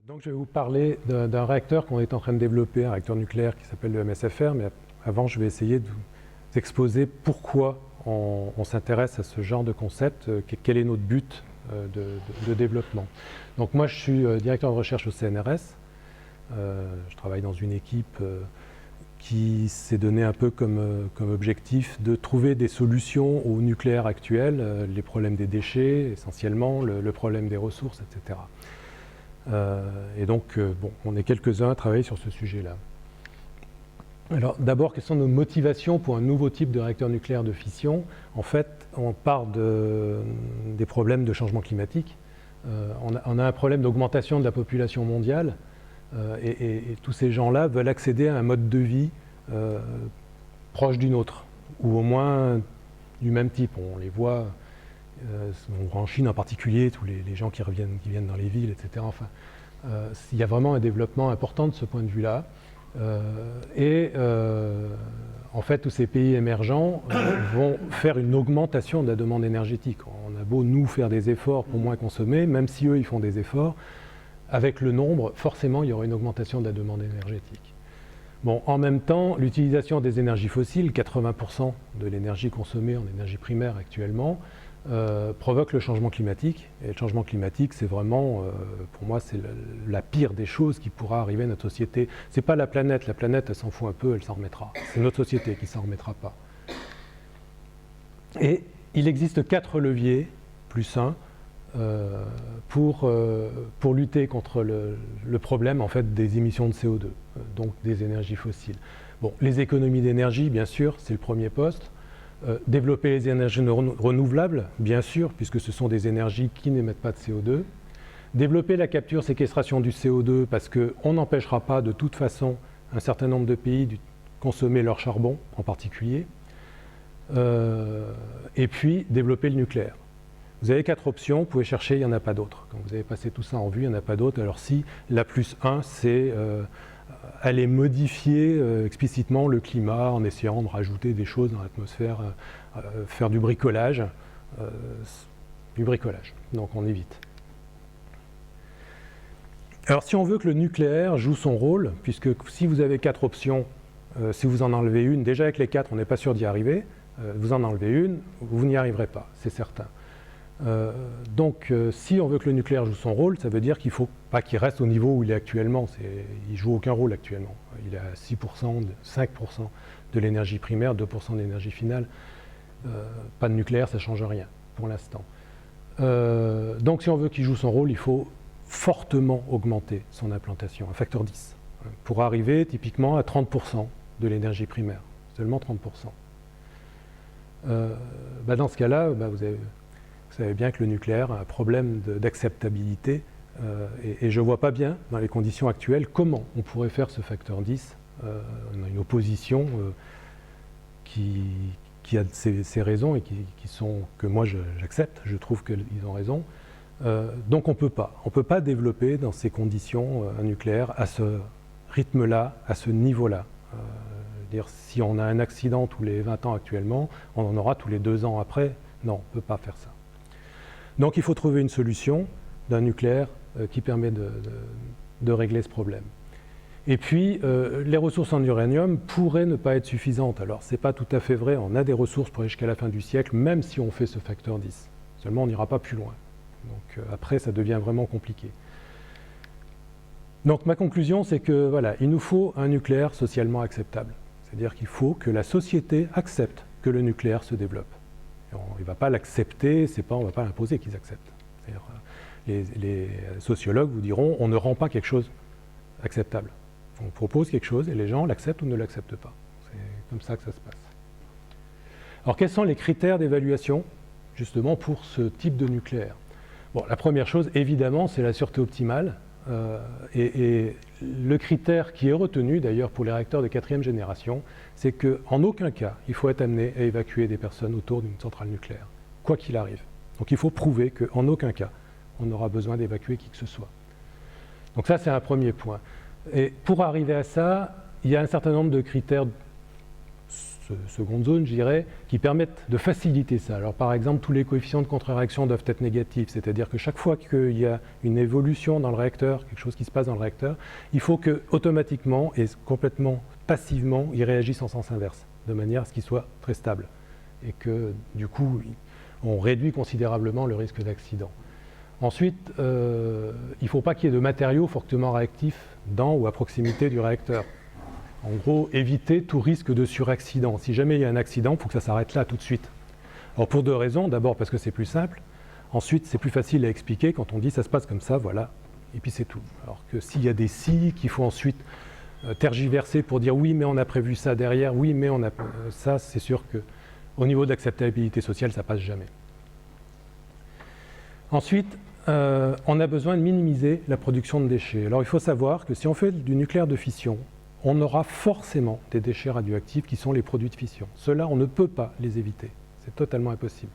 Donc je vais vous parler d'un réacteur qu'on est en train de développer, un réacteur nucléaire qui s'appelle le MSFR, mais avant je vais essayer de vous exposer pourquoi on s'intéresse à ce genre de concept, quel est notre but de développement. Donc moi je suis directeur de recherche au CNRS, je travaille dans une équipe qui s'est donné un peu comme objectif de trouver des solutions au nucléaire actuel, les problèmes des déchets essentiellement, le problème des ressources, etc. Et donc, bon, on est quelques-uns à travailler sur ce sujet-là. Alors, d'abord, quelles sont nos motivations pour un nouveau type de réacteur nucléaire de fission? En fait, on part des problèmes de changement climatique. On a un problème d'augmentation de la population mondiale, et tous ces gens-là veulent accéder à un mode de vie proche du nôtre, ou au moins du même type. On les voit. On voit en Chine en particulier, tous les gens qui viennent dans les villes, etc. Enfin, il y a vraiment un développement important de ce point de vue-là. En fait, tous ces pays émergents vont faire une augmentation de la demande énergétique. On a beau, nous, faire des efforts pour moins consommer, même si eux, ils font des efforts, avec le nombre, forcément, il y aura une augmentation de la demande énergétique. Bon, en même temps, l'utilisation des énergies fossiles, 80% de l'énergie consommée en énergie primaire actuellement, provoque le changement climatique. Et le changement climatique, c'est vraiment, pour moi, c'est la pire des choses qui pourra arriver à notre société. C'est pas la planète, elle s'en fout un peu, elle s'en remettra. C'est notre société qui s'en remettra pas. Et il existe 4 leviers, plus un, pour lutter contre le problème en fait, des émissions de CO2, donc des énergies fossiles. Bon, les économies d'énergie, bien sûr, c'est le premier poste. Développer les énergies renouvelables, bien sûr, puisque ce sont des énergies qui n'émettent pas de CO2. Développer la capture-séquestration du CO2, parce qu'on n'empêchera pas de toute façon un certain nombre de pays de consommer leur charbon en particulier. Et puis, développer le nucléaire. Vous avez 4 options, vous pouvez chercher, il n'y en a pas d'autres. Quand vous avez passé tout ça en vue, il n'y en a pas d'autres. Alors si, la plus 1, c'est aller modifier explicitement le climat en essayant de rajouter des choses dans l'atmosphère, faire du bricolage. Donc on évite. Alors si on veut que le nucléaire joue son rôle, puisque si vous avez 4 options, si vous en enlevez une, déjà avec les 4, on n'est pas sûr d'y arriver, vous en enlevez une, vous n'y arriverez pas, c'est certain. Donc si on veut que le nucléaire joue son rôle, ça veut dire qu'il ne faut pas qu'il reste au niveau où il est actuellement. Il ne joue aucun rôle actuellement. Il est à 6%, 5% de l'énergie primaire, 2% de l'énergie finale. Pas de nucléaire, ça ne change rien pour l'instant. Donc si on veut qu'il joue son rôle, il faut fortement augmenter son implantation, un facteur 10, pour arriver typiquement à 30% de l'énergie primaire, seulement 30%. Dans ce cas-là, vous savez bien que le nucléaire a un problème d'acceptabilité et je ne vois pas bien, dans les conditions actuelles, comment on pourrait faire ce facteur 10. On a une opposition qui a ses raisons et que moi j'accepte, je trouve qu'ils ont raison. Donc on ne peut pas développer dans ces conditions un nucléaire à ce rythme-là, à ce niveau-là. Si on a un accident tous les 20 ans actuellement, on en aura tous les 2 ans après. Non, on ne peut pas faire ça. Donc il faut trouver une solution d'un nucléaire qui permet de régler ce problème. Et puis, les ressources en uranium pourraient ne pas être suffisantes. Alors, ce n'est pas tout à fait vrai, on a des ressources pour aller jusqu'à la fin du siècle, même si on fait ce facteur 10. Seulement, on n'ira pas plus loin. Donc après, ça devient vraiment compliqué. Donc ma conclusion, c'est que voilà, il nous faut un nucléaire socialement acceptable. C'est-à-dire qu'il faut que la société accepte que le nucléaire se développe. Il ne va pas l'accepter, on ne va pas l'imposer qu'ils acceptent. Les sociologues vous diront on ne rend pas quelque chose acceptable. On propose quelque chose et les gens l'acceptent ou ne l'acceptent pas. C'est comme ça que ça se passe. Alors quels sont les critères d'évaluation justement pour ce type de nucléaire? Bon, la première chose, évidemment, c'est la sûreté optimale. Et le critère qui est retenu d'ailleurs pour les réacteurs de 4e génération, c'est qu'en aucun cas il faut être amené à évacuer des personnes autour d'une centrale nucléaire, quoi qu'il arrive. Donc il faut prouver qu'en aucun cas on aura besoin d'évacuer qui que ce soit. Donc ça c'est un premier point. Et pour arriver à ça, il y a un certain nombre de critères seconde zone, je dirais, qui permettent de faciliter ça. Alors par exemple, tous les coefficients de contre-réaction doivent être négatifs, c'est-à-dire que chaque fois qu'il y a une évolution dans le réacteur, quelque chose qui se passe dans le réacteur, il faut que automatiquement et complètement passivement, il réagisse en sens inverse, de manière à ce qu'il soit très stable. Et que du coup, on réduit considérablement le risque d'accident. Ensuite, il ne faut pas qu'il y ait de matériaux fortement réactifs dans ou à proximité du réacteur. En gros, éviter tout risque de suraccident. Si jamais il y a un accident, il faut que ça s'arrête là tout de suite. Alors pour deux raisons. D'abord parce que c'est plus simple. Ensuite, c'est plus facile à expliquer quand on dit ça se passe comme ça, voilà, et puis c'est tout. Alors que s'il y a des si qu'il faut ensuite tergiverser pour dire oui, mais on a prévu ça derrière, oui, mais on a ça, c'est sûr qu'au niveau de l'acceptabilité sociale, ça passe jamais. Ensuite, on a besoin de minimiser la production de déchets. Alors il faut savoir que si on fait du nucléaire de fission, on aura forcément des déchets radioactifs qui sont les produits de fission. Ceux-là, on ne peut pas les éviter. C'est totalement impossible.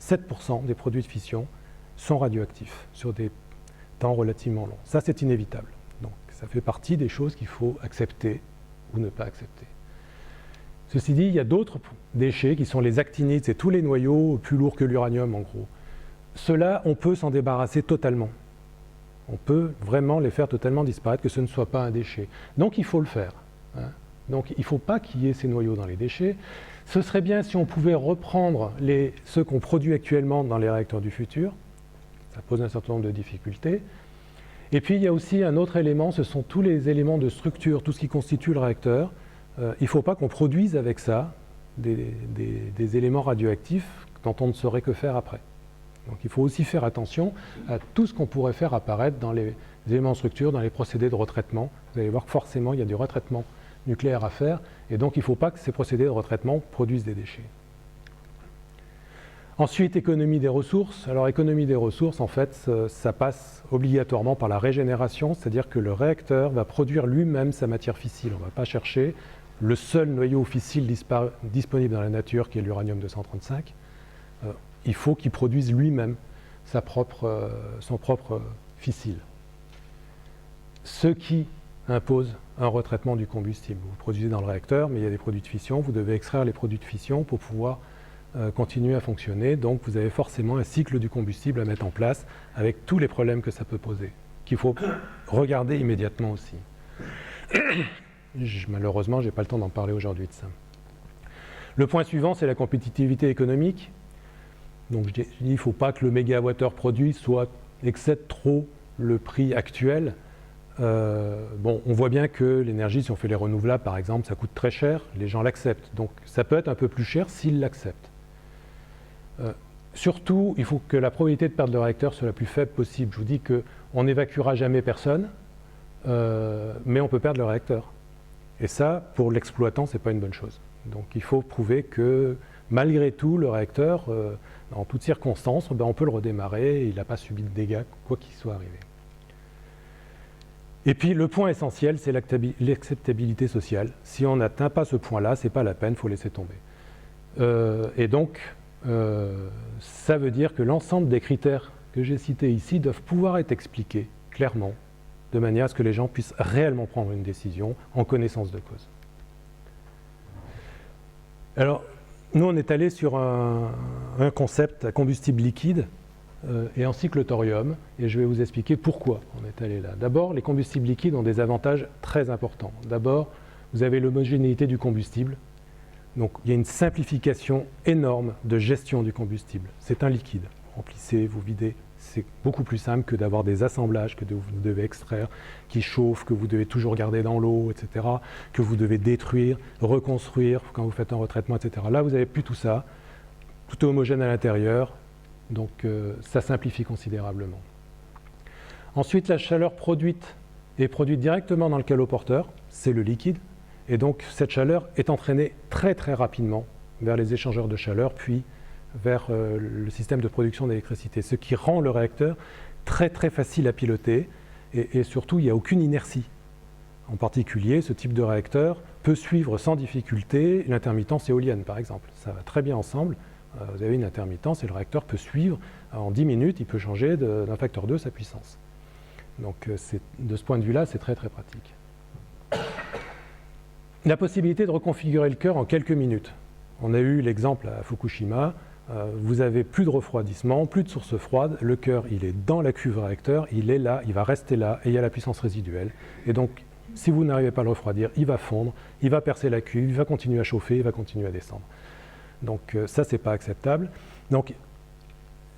7% des produits de fission sont radioactifs sur des temps relativement longs. Ça, c'est inévitable. Donc, ça fait partie des choses qu'il faut accepter ou ne pas accepter. Ceci dit, il y a d'autres déchets qui sont les actinides, c'est tous les noyaux plus lourds que l'uranium, en gros. Ceux-là, on peut s'en débarrasser totalement. On peut vraiment les faire totalement disparaître, que ce ne soit pas un déchet. Donc il faut le faire. Hein. Donc il ne faut pas qu'il y ait ces noyaux dans les déchets. Ce serait bien si on pouvait reprendre ceux qu'on produit actuellement dans les réacteurs du futur. Ça pose un certain nombre de difficultés. Et puis il y a aussi un autre élément, ce sont tous les éléments de structure, tout ce qui constitue le réacteur. Il ne faut pas qu'on produise avec ça des éléments radioactifs dont on ne saurait que faire après. Donc il faut aussi faire attention à tout ce qu'on pourrait faire apparaître dans les éléments de structure, dans les procédés de retraitement. Vous allez voir que forcément il y a du retraitement nucléaire à faire, et donc il ne faut pas que ces procédés de retraitement produisent des déchets. Ensuite, économie des ressources. Alors économie des ressources, en fait, ça passe obligatoirement par la régénération, c'est-à-dire que le réacteur va produire lui-même sa matière fissile. On ne va pas chercher le seul noyau fissile disponible dans la nature, qui est l'uranium-235. Il faut qu'il produise lui-même son propre fissile. Ce qui impose un retraitement du combustible. Vous produisez dans le réacteur, mais il y a des produits de fission, vous devez extraire les produits de fission pour pouvoir continuer à fonctionner. Donc vous avez forcément un cycle du combustible à mettre en place avec tous les problèmes que ça peut poser, qu'il faut regarder immédiatement aussi. Malheureusement, je n'ai pas le temps d'en parler aujourd'hui de ça. Le point suivant, c'est la compétitivité économique. Donc je dis, il ne faut pas que le mégawattheure produit excède trop le prix actuel. On voit bien que l'énergie, si on fait les renouvelables par exemple, ça coûte très cher, les gens l'acceptent. Donc ça peut être un peu plus cher s'ils l'acceptent. Surtout, il faut que la probabilité de perdre le réacteur soit la plus faible possible. Je vous dis qu'on n'évacuera jamais personne, mais on peut perdre le réacteur. Et ça, pour l'exploitant, ce n'est pas une bonne chose. Donc il faut prouver que malgré tout, le réacteur, en toutes circonstances, on peut le redémarrer et il n'a pas subi de dégâts, quoi qu'il soit arrivé. Et puis le point essentiel, c'est l'acceptabilité sociale. Si on n'atteint pas ce point-là, ce n'est pas la peine, il faut laisser tomber. Et donc, ça veut dire que l'ensemble des critères que j'ai cités ici doivent pouvoir être expliqués clairement, de manière à ce que les gens puissent réellement prendre une décision en connaissance de cause. Alors, nous, on est allé sur un concept à combustible liquide et en cycle thorium, et je vais vous expliquer pourquoi on est allé là. D'abord, les combustibles liquides ont des avantages très importants. D'abord, vous avez l'homogénéité du combustible, donc il y a une simplification énorme de gestion du combustible. C'est un liquide, vous remplissez, vous videz, c'est beaucoup plus simple que d'avoir des assemblages que vous devez extraire, qui chauffent, que vous devez toujours garder dans l'eau, etc., que vous devez détruire, reconstruire quand vous faites un retraitement, etc. Là, vous n'avez plus tout ça, tout est homogène à l'intérieur, donc ça simplifie considérablement. Ensuite, la chaleur produite est produite directement dans le caloporteur, c'est le liquide, et donc cette chaleur est entraînée très très rapidement vers les échangeurs de chaleur, puis vers le système de production d'électricité, ce qui rend le réacteur très très facile à piloter, et surtout il n'y a aucune inertie. En particulier, ce type de réacteur peut suivre sans difficulté l'intermittence éolienne par exemple. Ça va très bien ensemble. Vous avez une intermittence et le réacteur peut suivre en 10 minutes, il peut changer d'un facteur 2 sa puissance. Donc de ce point de vue-là, c'est très très pratique. la possibilité de reconfigurer le cœur en quelques minutes. On a eu l'exemple à Fukushima, vous avez plus de refroidissement, plus de source froide, le cœur il est dans la cuve réacteur, il est là, il va rester là et il y a la puissance résiduelle. Et donc si vous n'arrivez pas à le refroidir, il va fondre, il va percer la cuve, il va continuer à chauffer, il va continuer à descendre. Donc ça c'est pas acceptable. Donc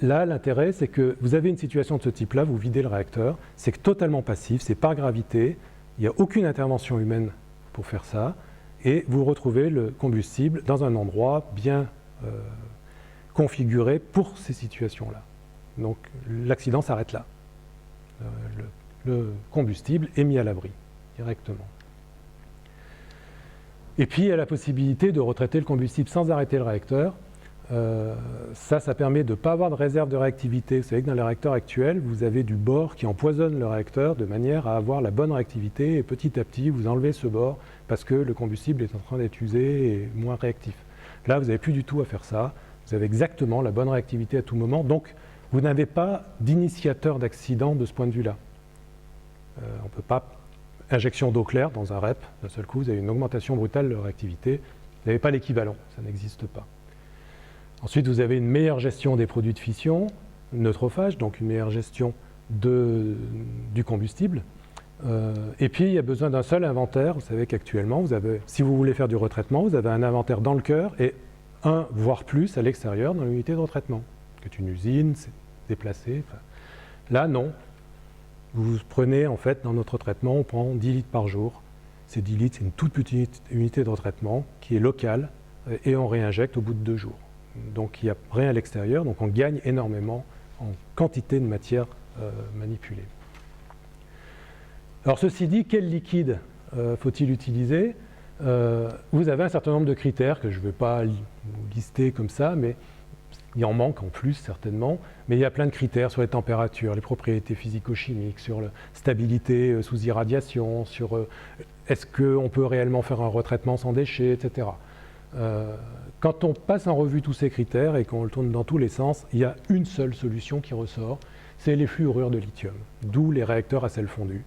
là l'intérêt c'est que vous avez une situation de ce type-là, vous videz le réacteur, c'est totalement passif, c'est par gravité, il n'y a aucune intervention humaine pour faire ça, et vous retrouvez le combustible dans un endroit bien configuré pour ces situations-là. Donc l'accident s'arrête là. Le combustible est mis à l'abri directement. Et puis il y a la possibilité de retraiter le combustible sans arrêter le réacteur. Ça permet de ne pas avoir de réserve de réactivité. Vous savez que dans les réacteurs actuels, vous avez du bore qui empoisonne le réacteur de manière à avoir la bonne réactivité et petit à petit, vous enlevez ce bore parce que le combustible est en train d'être usé et moins réactif. Là, vous n'avez plus du tout à faire ça. Vous avez exactement la bonne réactivité à tout moment. Donc, vous n'avez pas d'initiateur d'accident de ce point de vue-là. On ne peut pas... Injection d'eau claire dans un REP, d'un seul coup, vous avez une augmentation brutale de réactivité. Vous n'avez pas l'équivalent, ça n'existe pas. Ensuite, vous avez une meilleure gestion des produits de fission, neutrophage, donc une meilleure gestion du combustible. Et puis, il y a besoin d'un seul inventaire. Vous savez qu'actuellement, si vous voulez faire du retraitement, vous avez un inventaire dans le cœur et un, voire plus, à l'extérieur, dans l'unité de retraitement. C'est une usine, c'est déplacé. Enfin, là, non. Vous prenez, en fait, dans notre traitement, on prend 10 litres par jour. Ces 10 litres, c'est une toute petite unité de retraitement qui est locale et on réinjecte au bout de 2 jours. Donc il n'y a rien à l'extérieur, donc on gagne énormément en quantité de matière manipulée. Alors ceci dit, quel liquide faut-il utiliser? Vous avez un certain nombre de critères que je ne vais pas lister comme ça, mais il en manque en plus certainement, mais il y a plein de critères sur les températures, les propriétés physico-chimiques, sur la stabilité sous irradiation, sur est-ce qu'on peut réellement faire un retraitement sans déchets, etc. Quand on passe en revue tous ces critères et qu'on le tourne dans tous les sens, il y a une seule solution qui ressort, c'est les fluorures de lithium, d'où les réacteurs à sel fondu,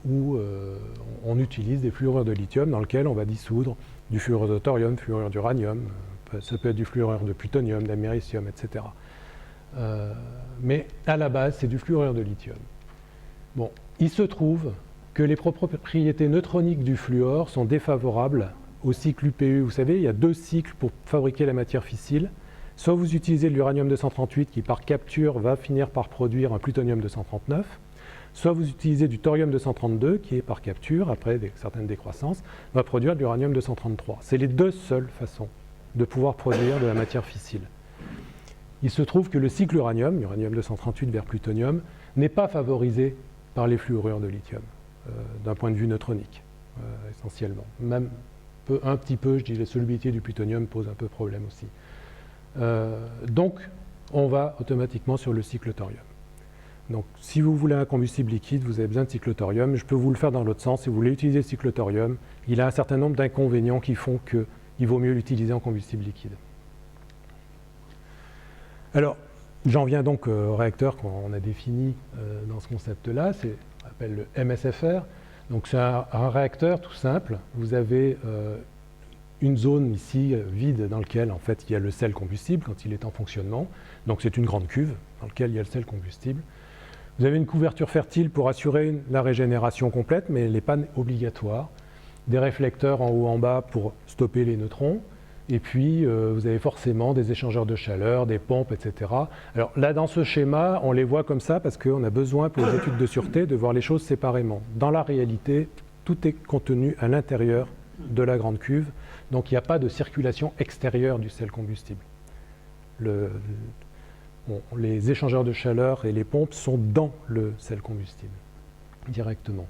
où on utilise des fluorures de lithium dans lesquelles on va dissoudre du fluorure de thorium, fluorure d'uranium, ça peut être du fluorure de plutonium, d'américium, etc. Mais à la base, c'est du fluorure de lithium. Bon, il se trouve que les propriétés neutroniques du fluor sont défavorables au cycle UPU. Vous savez, il y a 2 cycles pour fabriquer la matière fissile. Soit vous utilisez de l'uranium-238 qui, par capture, va finir par produire un plutonium-239, soit vous utilisez du thorium-232 qui, est par capture, après certaines décroissances, va produire de l'uranium-233. C'est les 2 seules façons de pouvoir produire de la matière fissile. Il se trouve que le cycle uranium, uranium-238 vers plutonium, n'est pas favorisé par les fluorures de lithium, d'un point de vue neutronique, essentiellement. Même un petit peu, je dis, la solubilité du plutonium pose un peu problème aussi. Donc, on va automatiquement sur le cycle thorium. Donc, si vous voulez un combustible liquide, vous avez besoin de cycle thorium. Je peux vous le faire dans l'autre sens. Si vous voulez utiliser le cycle thorium, il a un certain nombre d'inconvénients qui font qu'il vaut mieux l'utiliser en combustible liquide. Alors, j'en viens donc au réacteur qu'on a défini dans ce concept-là. On appelle le MSFR. Donc, c'est un réacteur tout simple. Vous avez une zone ici vide dans laquelle en fait il y a le sel combustible quand il est en fonctionnement. Donc c'est une grande cuve dans laquelle il y a le sel combustible. Vous avez une couverture fertile pour assurer la régénération complète, mais elle n'est pas obligatoire. Des réflecteurs en haut en bas pour stopper les neutrons. Et puis vous avez forcément des échangeurs de chaleur, des pompes, etc. Alors là dans ce schéma, on les voit comme ça parce qu'on a besoin pour les études de sûreté de voir les choses séparément. Dans la réalité, tout est contenu à l'intérieur de la grande cuve. Donc il n'y a pas de circulation extérieure du sel combustible. Les échangeurs de chaleur et les pompes sont dans le sel combustible, directement.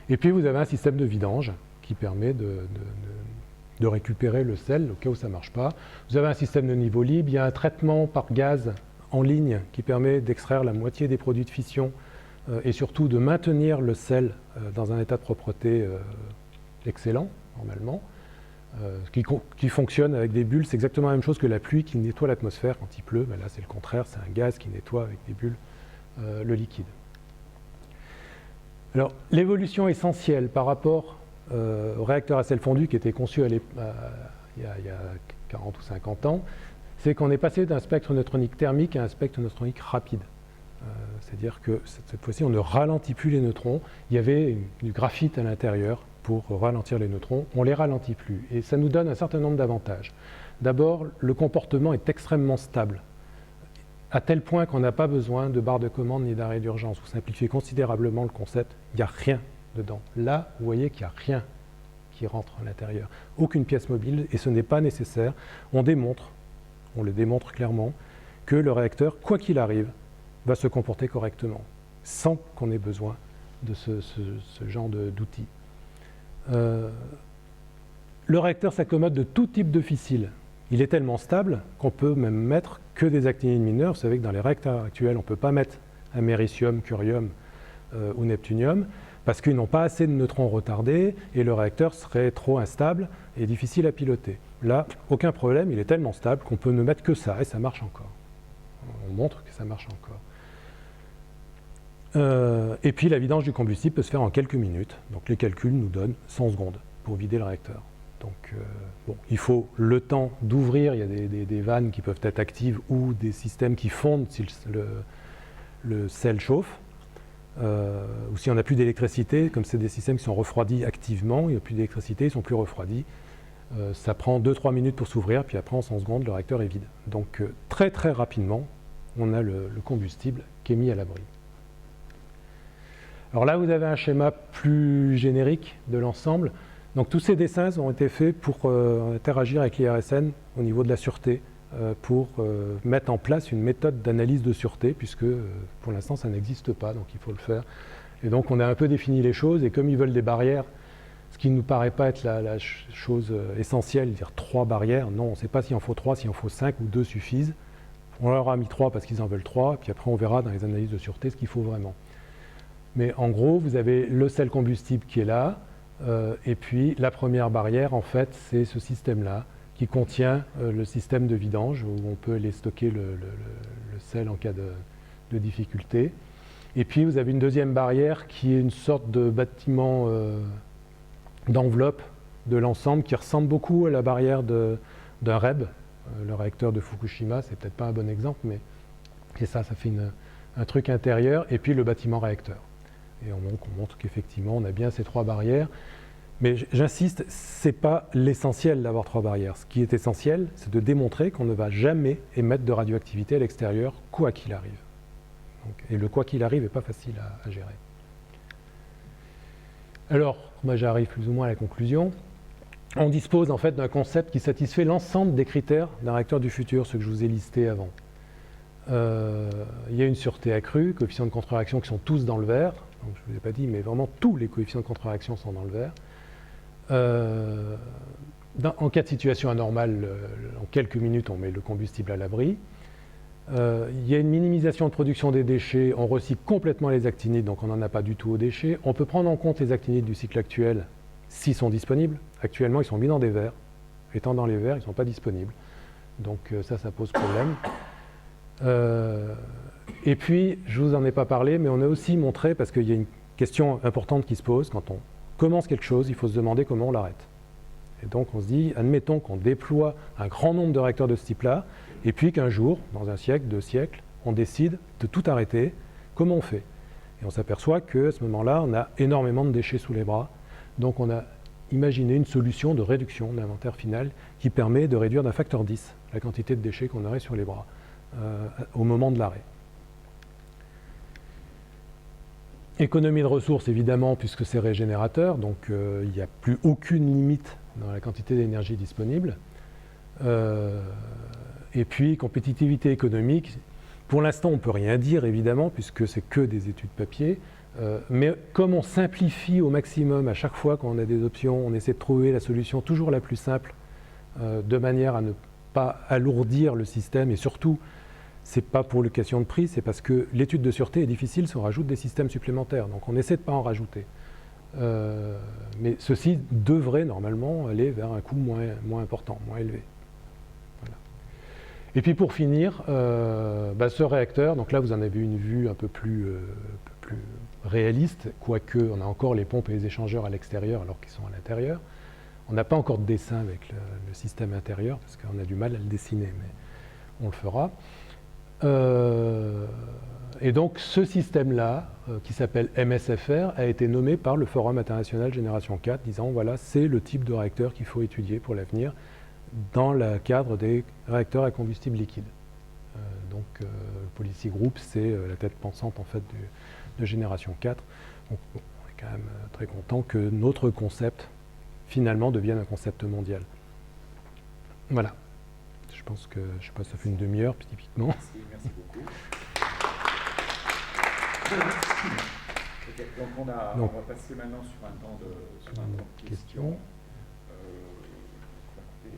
Et puis vous avez un système de vidange qui permet de récupérer le sel au cas où ça ne marche pas. Vous avez un système de niveau libre, il y a un traitement par gaz en ligne qui permet d'extraire la moitié des produits de fission et surtout de maintenir le sel dans un état de propreté excellent, normalement. Qui fonctionne avec des bulles, c'est exactement la même chose que la pluie qui nettoie l'atmosphère quand il pleut. Ben là, c'est le contraire, c'est un gaz qui nettoie avec des bulles le liquide. Alors, l'évolution essentielle par rapport réacteur à sel fondu qui était conçu il y a 40 ou 50 ans, c'est qu'on est passé d'un spectre neutronique thermique à un spectre neutronique rapide. C'est-à-dire que cette fois-ci, on ne ralentit plus les neutrons. Il y avait du graphite à l'intérieur pour ralentir les neutrons. On ne les ralentit plus. Et ça nous donne un certain nombre d'avantages. D'abord, le comportement est extrêmement stable, à tel point qu'on n'a pas besoin de barre de commande ni d'arrêt d'urgence. Vous simplifiez considérablement le concept. Il n'y a rien dedans. Là, vous voyez qu'il n'y a rien qui rentre à l'intérieur. Aucune pièce mobile, et ce n'est pas nécessaire. On le démontre clairement, que le réacteur, quoi qu'il arrive, va se comporter correctement, sans qu'on ait besoin de ce genre d'outils. Le réacteur s'accommode de tout type de fissile. Il est tellement stable qu'on peut même mettre que des actinides mineurs. Vous savez que dans les réacteurs actuels, on ne peut pas mettre américium, curium ou neptunium, parce qu'ils n'ont pas assez de neutrons retardés et le réacteur serait trop instable et difficile à piloter. Là, aucun problème, il est tellement stable qu'on peut ne mettre que ça et ça marche encore. On montre que ça marche encore. Et puis la vidange du combustible peut se faire en quelques minutes. Donc les calculs nous donnent 100 secondes pour vider le réacteur. Donc bon, il faut le temps d'ouvrir. Il y a des vannes qui peuvent être actives ou des systèmes qui fondent si le sel chauffe. Ou si on n'a plus d'électricité, comme c'est des systèmes qui sont refroidis activement, il n'y a plus d'électricité, ils sont plus refroidis. Ça prend 2-3 minutes pour s'ouvrir, puis après en 100 secondes, le réacteur est vide. Donc très très rapidement, on a le combustible qui est mis à l'abri. Alors là, vous avez un schéma plus générique de l'ensemble. Donc tous ces dessins ont été faits pour interagir avec l'IRSN au niveau de la sûreté, pour mettre en place une méthode d'analyse de sûreté, puisque pour l'instant ça n'existe pas, donc il faut le faire. Et donc on a un peu défini les choses, et comme ils veulent des barrières, ce qui ne nous paraît pas être la chose essentielle, dire 3 barrières, non, on ne sait pas s'il en faut 3, s'il en faut 5 ou 2 suffisent. On leur a mis 3 parce qu'ils en veulent 3, puis après on verra dans les analyses de sûreté ce qu'il faut vraiment. Mais en gros, vous avez le sel combustible qui est là, et puis la première barrière, en fait, c'est ce système-là, qui contient le système de vidange, où on peut aller stocker le sel en cas de difficulté. Et puis vous avez une deuxième barrière qui est une sorte de bâtiment d'enveloppe de l'ensemble qui ressemble beaucoup à la barrière d'un REB, le réacteur de Fukushima, c'est peut-être pas un bon exemple, mais et ça fait un truc intérieur, et puis le bâtiment réacteur. Et on montre qu'effectivement on a bien ces 3 barrières. Mais j'insiste, ce n'est pas l'essentiel d'avoir 3 barrières. Ce qui est essentiel, c'est de démontrer qu'on ne va jamais émettre de radioactivité à l'extérieur, quoi qu'il arrive. Donc, et le quoi qu'il arrive n'est pas facile à gérer. Alors, moi j'arrive plus ou moins à la conclusion. On dispose en fait d'un concept qui satisfait l'ensemble des critères d'un réacteur du futur, ce que je vous ai listé avant. Il y a une sûreté accrue, coefficients de contre-réaction qui sont tous dans le vert. Donc, je ne vous ai pas dit, mais vraiment tous les coefficients de contre-réaction sont dans le vert. En cas de situation anormale, en quelques minutes, on met le combustible à l'abri. Il y a une minimisation de production des déchets, on recycle complètement les actinides, donc on n'en a pas du tout aux déchets. On peut prendre en compte les actinides du cycle actuel s'ils sont disponibles. Actuellement, ils sont mis dans des verres. Étant dans les verres, ils ne sont pas disponibles. Donc ça pose problème. Et puis, je ne vous en ai pas parlé, mais on a aussi montré, parce qu'il y a une question importante qui se pose, quand on commence quelque chose, il faut se demander comment on l'arrête. Et donc on se dit, admettons qu'on déploie un grand nombre de réacteurs de ce type-là, et puis qu'un jour, dans un siècle, 2 siècles, on décide de tout arrêter, comment on fait? Et on s'aperçoit qu'à ce moment-là, on a énormément de déchets sous les bras. Donc on a imaginé une solution de réduction de l'inventaire final qui permet de réduire d'un facteur 10 la quantité de déchets qu'on aurait sur les bras au moment de l'arrêt. Économie de ressources, évidemment, puisque c'est régénérateur, donc il n'y a plus aucune limite dans la quantité d'énergie disponible. Et puis, compétitivité économique, pour l'instant, on ne peut rien dire, évidemment, puisque c'est que des études papier. Mais comme on simplifie au maximum à chaque fois qu'on a des options, on essaie de trouver la solution toujours la plus simple, de manière à ne pas alourdir le système, et surtout, ce n'est pas pour une question de prix, c'est parce que l'étude de sûreté est difficile si on rajoute des systèmes supplémentaires. Donc on essaie de ne pas en rajouter. Mais ceci devrait normalement aller vers un coût moins important, moins élevé. Voilà. Et puis pour finir, ce réacteur, donc là vous en avez une vue un peu plus réaliste, quoique on a encore les pompes et les échangeurs à l'extérieur alors qu'ils sont à l'intérieur. On n'a pas encore de dessin avec le système intérieur, parce qu'on a du mal à le dessiner, mais on le fera. Et donc ce système-là, qui s'appelle MSFR, a été nommé par le Forum international Génération 4, disant voilà, c'est le type de réacteur qu'il faut étudier pour l'avenir dans le cadre des réacteurs à combustible liquide. Donc le Policy Group, c'est la tête pensante en fait de Génération 4. Donc on est quand même très content que notre concept finalement devienne un concept mondial. Voilà. Je pense que, je sais pas, ça fait une demi-heure typiquement. Merci beaucoup. Okay, donc on va passer maintenant sur un temps de questions. Est-ce qu'il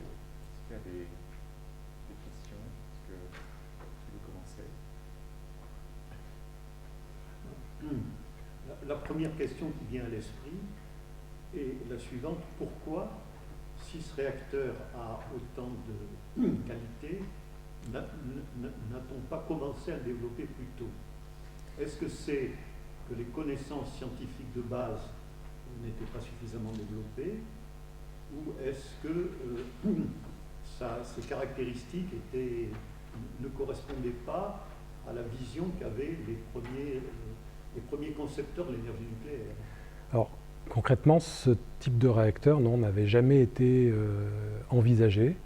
y a des questions? Est-ce que tu veux commencer? La première question qui vient à l'esprit est la suivante. Pourquoi, si ce réacteur a autant de qualité, n'a-t-on pas commencé à le développer plus tôt? Est-ce que c'est que les connaissances scientifiques de base n'étaient pas suffisamment développées, ou est-ce que ces caractéristiques ne correspondaient pas à la vision qu'avaient les premiers concepteurs de l'énergie nucléaire? Alors, concrètement, ce type de réacteur, non, n'avait jamais été envisagé.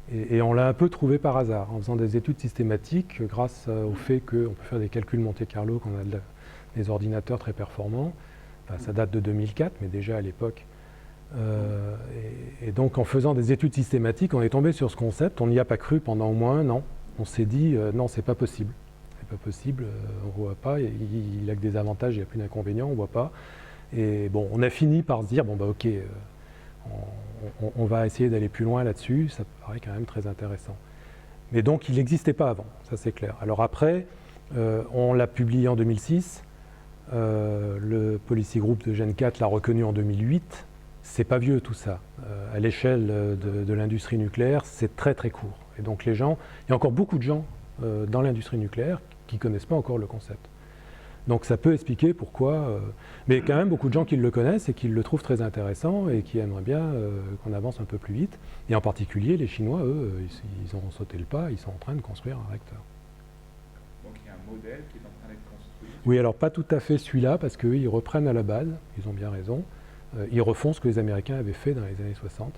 Et on l'a un peu trouvé par hasard, en faisant des études systématiques, grâce au fait qu'on peut faire des calculs Monte-Carlo, qu'on a des ordinateurs très performants. Enfin, ça date de 2004, mais déjà à l'époque. Et donc, en faisant des études systématiques, on est tombé sur ce concept. On n'y a pas cru pendant au moins un an. On s'est dit, non, c'est pas possible. C'est pas possible, on ne voit pas. Il a que des avantages, il n'y a plus d'inconvénients, on ne voit pas. Et bon, on a fini par se dire, bon, bah ok, on va essayer d'aller plus loin là-dessus, ça paraît quand même très intéressant. Mais donc, il n'existait pas avant, ça c'est clair. Alors après, on l'a publié en 2006, le Policy Group de Gen 4 l'a reconnu en 2008, c'est pas vieux tout ça. À l'échelle de l'industrie nucléaire, c'est très très court. Et donc il y a encore beaucoup de gens dans l'industrie nucléaire qui ne connaissent pas encore le concept. Donc ça peut expliquer pourquoi, mais quand même beaucoup de gens qui le connaissent et qui le trouvent très intéressant et qui aimeraient bien qu'on avance un peu plus vite. Et en particulier les Chinois, eux, ils ont sauté le pas, ils sont en train de construire un réacteur. Donc il y a un modèle qui est en train d'être construit. Oui, alors pas tout à fait celui-là, parce qu'eux, ils reprennent à la base, ils ont bien raison, ils refont ce que les Américains avaient fait dans les années 60.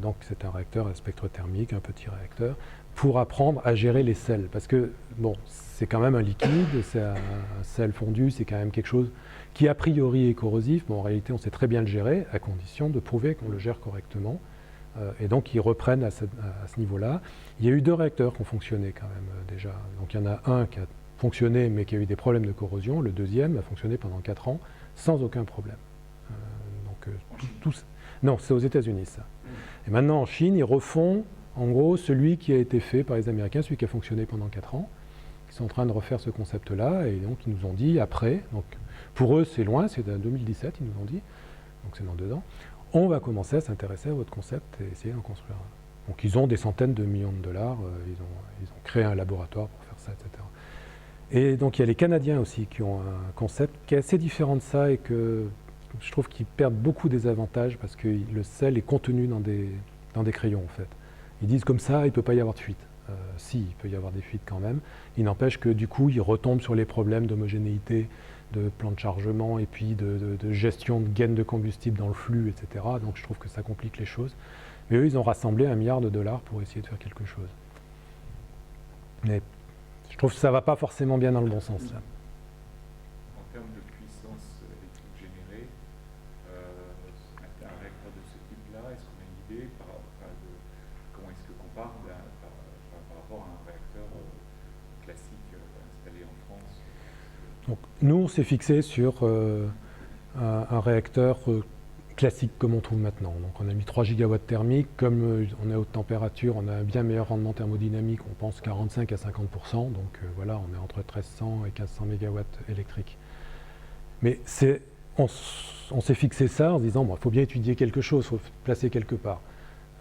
Donc c'est un réacteur à spectre thermique, un petit réacteur, pour apprendre à gérer les sels. Parce que, bon, c'est quand même un liquide, c'est un sel fondu, c'est quand même quelque chose qui a priori est corrosif, mais en réalité on sait très bien le gérer, à condition de prouver qu'on le gère correctement. Et donc ils reprennent à ce niveau-là. Il y a eu 2 réacteurs qui ont fonctionné quand même déjà. Donc il y en a un qui a fonctionné mais qui a eu des problèmes de corrosion, le deuxième a fonctionné pendant 4 ans sans aucun problème. Non, c'est aux États-Unis ça. Et maintenant en Chine, ils refont en gros celui qui a été fait par les Américains, celui qui a fonctionné pendant 4 ans. Ils sont en train de refaire ce concept-là et donc ils nous ont dit après, donc pour eux c'est loin, c'est en 2017 ils nous ont dit, donc c'est dans 2 ans, on va commencer à s'intéresser à votre concept et essayer d'en construire un. Donc ils ont des centaines de millions de dollars, ils ont créé un laboratoire pour faire ça, etc. Et donc il y a les Canadiens aussi qui ont un concept qui est assez différent de ça et que je trouve qu'ils perdent beaucoup des avantages parce que le sel est contenu dans des crayons en fait. Ils disent comme ça, il ne peut pas y avoir de fuite. Si, il peut y avoir des fuites quand même. Il n'empêche que du coup, ils retombent sur les problèmes d'homogénéité, de plan de chargement et puis de gestion de gaine de combustible dans le flux, etc. Donc je trouve que ça complique les choses. Mais eux, ils ont rassemblé $1 milliard pour essayer de faire quelque chose. Mais je trouve que ça ne va pas forcément bien dans le bon sens là. En termes de puissance électrique générée, un réacteur de ce type-là, est-ce qu'on a une idée de comment est-ce que compare par rapport à un réacteur classique installé en France? Donc, nous, on s'est fixé sur un réacteur classique comme on trouve maintenant. Donc, on a mis 3 gigawatts thermiques. Comme on est à haute température, on a un bien meilleur rendement thermodynamique. On pense 45 à 50%. Donc voilà, on est entre 1300 et 1500 mégawatts électriques. Mais on s'est fixé ça en se disant, bon, il faut bien étudier quelque chose, il faut placer quelque part.